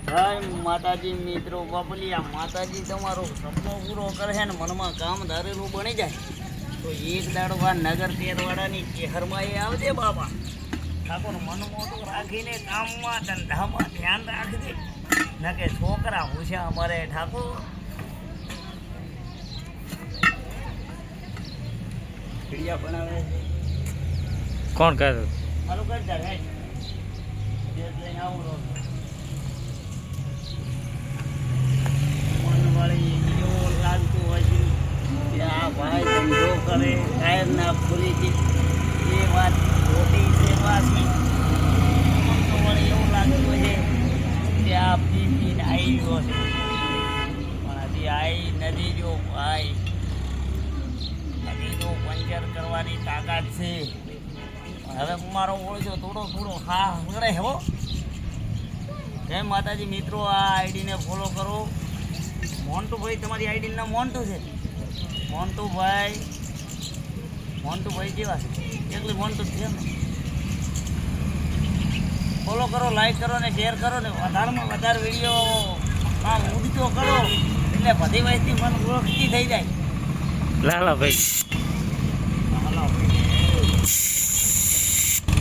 જય માતાજી મિત્રો બાપલિયા માતાજી તમારો સપનો પૂરો કરે છે ને મનમાં કામ ધારેલું બની જાય તો એક દાડો આ નગર તેરવાડાની શહેરમાં એ આવજે બાબા ઠાકોર મન મોટું રાખીને કામમાં ધંધામાં ધ્યાન રાખજે ન કે છોકરા હોશિયા અમારે ઠાકોર ભીડિયા બનાવે છે કોણ કરે મારું કરતા હે લઈને આવું રહો એવું લાગતું હોય છે કે આ ભાઈ ધંધો કરે ટાયર ના ખુલી છે એ વાત ખોટી છે પાછી એવું લાગતું હોય છે કે આ પી પીને આવી ગયો છે પણ હજી આવી નથી જો ભાઈ હજી તો પંચર કરવાની તાકાત છે હવે મારો ઓળજો થોડો હા હગડે હો જય માતાજી મિત્રો આ આઈડીને ફોલો કરો મોન્ટુભાઈ તમારી આઈડીનું નામ મોન્ટુ છે મોન્ટુભાઈ જેવા છે એકલી મોન્ટુ છે ને ફોલો કરો લાઈક કરો ને શેર કરો ને વધારેમાં વધારે વિડીયો ઉડતો કરો એટલે બધી વસ્તી મન ઓળખતી થઈ જાય લાલા ભાઈ